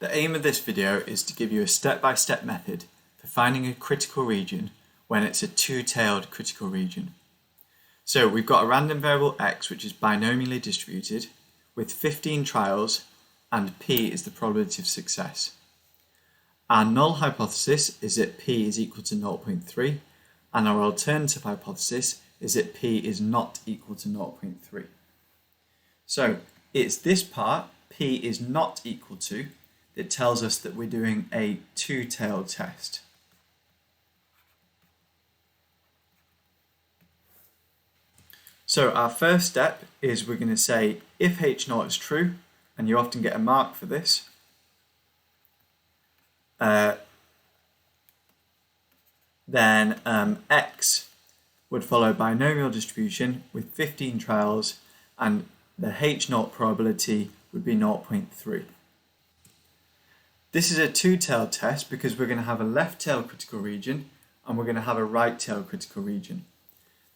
The aim of this video is to give you a step-by-step method for finding a critical region when it's a two-tailed critical region. So we've got a random variable x which is binomially distributed with 15 trials and p is the probability of success. Our null hypothesis is that p is equal to 0.3 and our alternative hypothesis is that p is not equal to 0.3. So it's this part, p is not equal to, that tells us that we're doing a two-tailed test. So our first step is we're going to say if h0 is true, and you often get a mark for this, then x would follow binomial distribution with 15 trials and the h0 probability would be 0.3. This is a two-tailed test because we're going to have a left-tailed critical region and we're going to have a right-tailed critical region.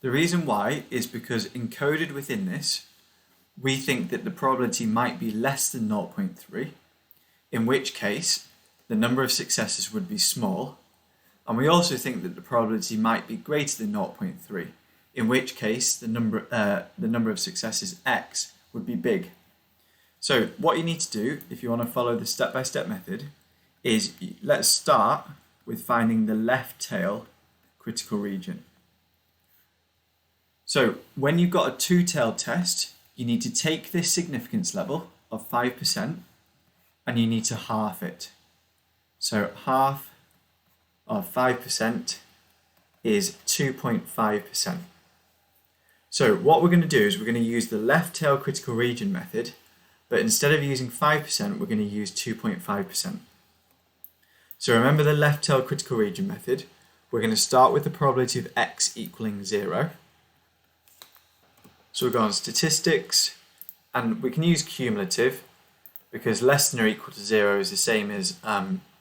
The reason why is because encoded within this, we think that the probability might be less than 0.3, in which case the number of successes would be small, and we also think that the probability might be greater than 0.3, in which case the number of successes x would be big. So what you need to do if you want to follow the step-by-step method is let's start with finding the left tail critical region. So when you've got a two-tailed test, you need to take this significance level of 5% and you need to half it. So half of 5% is 2.5%. So what we're going to do is we're going to use the left tail critical region method, but instead of using 5%, we're going to use 2.5%. So remember the left tail critical region method. We're going to start with the probability of x equaling 0. So we'll go on statistics, and we can use cumulative because less than or equal to 0 is the same as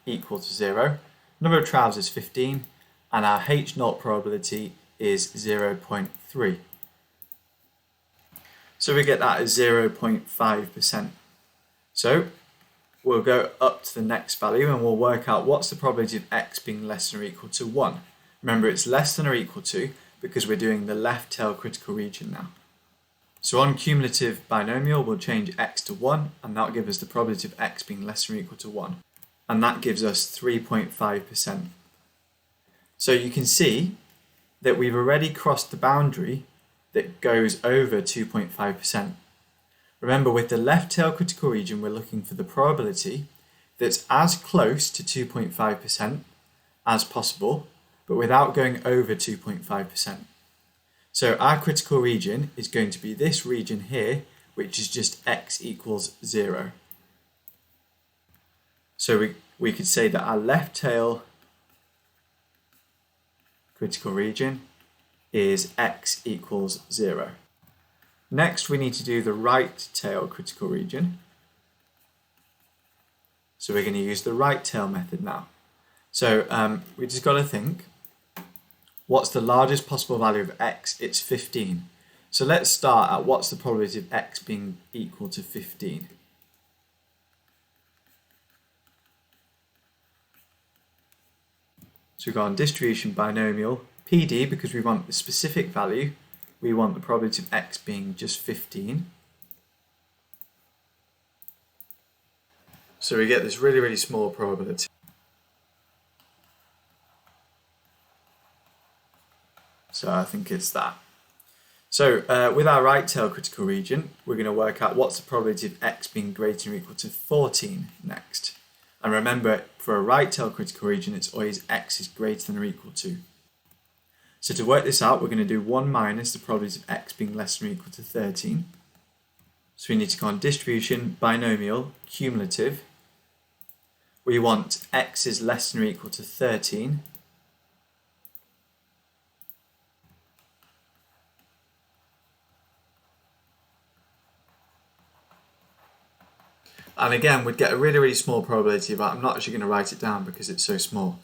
equal to 0. Number of trials is 15, and our h0 probability is 0.3. So we get that as 0.5%. So we'll go up to the next value and we'll work out what's the probability of x being less than or equal to 1. Remember, it's less than or equal to because we're doing the left tail critical region now. So on cumulative binomial, we'll change x to 1 and that'll give us the probability of x being less than or equal to 1. And that gives us 3.5%. So you can see that we've already crossed the boundary that goes over 2.5%. Remember, with the left tail critical region, we're looking for the probability that's as close to 2.5% as possible, but without going over 2.5%. So our critical region is going to be this region here, which is just x equals 0. So we could say that our left tail critical region is x equals 0. Next, we need to do the right tail critical region. So we're going to use the right tail method now. So we just got to think, what's the largest possible value of x? It's 15. So let's start at what's the probability of x being equal to 15. So we go on distribution binomial, PD, because we want the specific value, we want the probability of x being just 15. So we get this really, really small probability. So I think it's that. So with our right tail critical region, we're going to work out what's the probability of x being greater or equal to 14 next. And remember, for a right tail critical region, it's always x is greater than or equal to. So to work this out, we're going to do 1 minus the probability of x being less than or equal to 13. So we need to go on distribution, binomial, cumulative. We want x is less than or equal to 13. And again, we'd get a really, really small probability, but I'm not actually going to write it down because it's so small.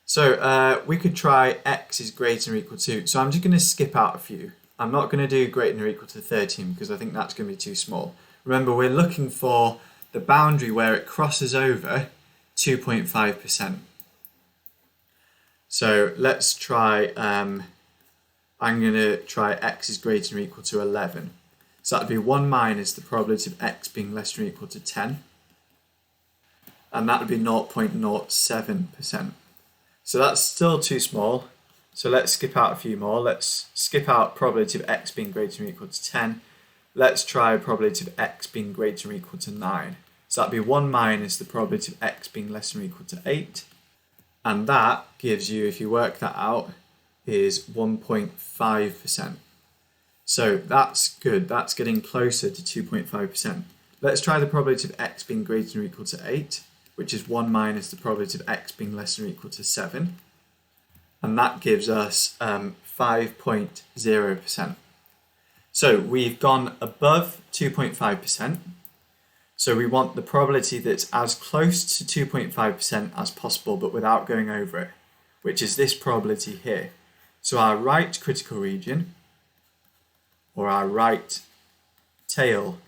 So we could try x is greater than or equal to, so I'm just going to skip out a few. I'm not going to do greater than or equal to 13 because I think that's going to be too small. Remember, we're looking for the boundary where it crosses over 2.5%. So let's try, I'm going to try x is greater than or equal to 11. So that would be 1 minus the probability of x being less than or equal to 10. And that would be 0.07%. So that's still too small. So let's skip out a few more. Let's skip out probability of x being greater than or equal to 10. Let's try probability of x being greater than or equal to 9. So that'd be 1 minus the probability of x being less than or equal to 8. And that gives you, if you work that out, is 1.5%. So that's good. That's getting closer to 2.5%. Let's try the probability of x being greater than or equal to 8, which is 1 minus the probability of x being less than or equal to 7. And that gives us 5.0%. So we've gone above 2.5%. So we want the probability that's as close to 2.5% as possible, but without going over it, which is this probability here. So our right critical region, or our right tail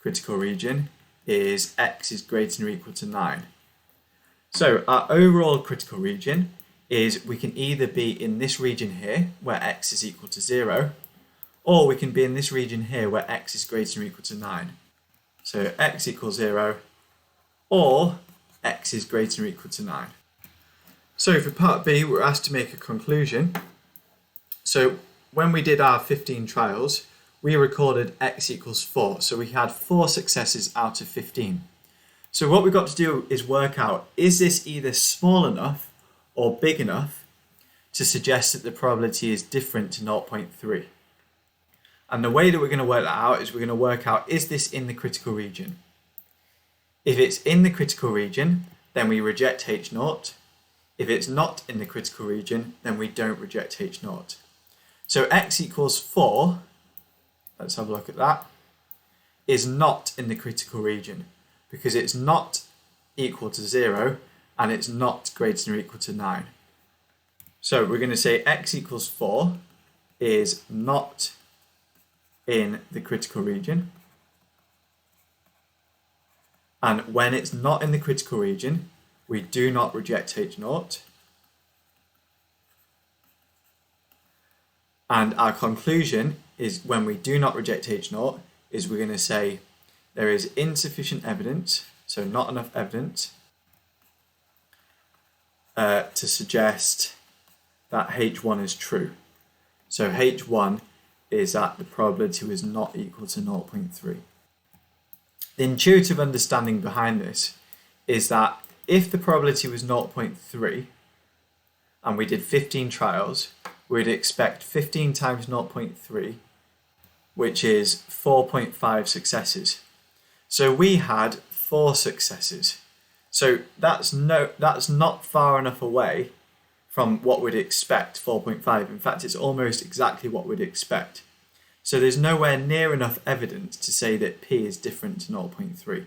critical region, is x is greater than or equal to 9. So our overall critical region is we can either be in this region here, where x is equal to 0, or we can be in this region here, where x is greater than or equal to 9. So x equals 0, or x is greater than or equal to 9. So for part B, we're asked to make a conclusion. So when we did our 15 trials, we recorded x equals 4. So we had 4 successes out of 15. So what we've got to do is work out, is this either small enough or big enough to suggest that the probability is different to 0.3? And the way that we're going to work that out is we're going to work out, is this in the critical region? If it's in the critical region, then we reject H0. If it's not in the critical region, then we don't reject H0. So x equals 4, let's have a look at that, is not in the critical region because it's not equal to 0 and it's not greater than or equal to 9. So we're going to say x equals 4 is not in the critical region, and when it's not in the critical region, we do not reject H0. And our conclusion is, when we do not reject H0, is we're going to say there is insufficient evidence, so not enough evidence, to suggest that H1 is true. So H1 is that the probability was not equal to 0.3. The intuitive understanding behind this is that if the probability was 0.3 and we did 15 trials, we'd expect 15 times 0.3, which is 4.5 successes. So we had 4 successes. So that's not far enough away from what we'd expect, 4.5. In fact, it's almost exactly what we'd expect. So there's nowhere near enough evidence to say that P is different to 0.3.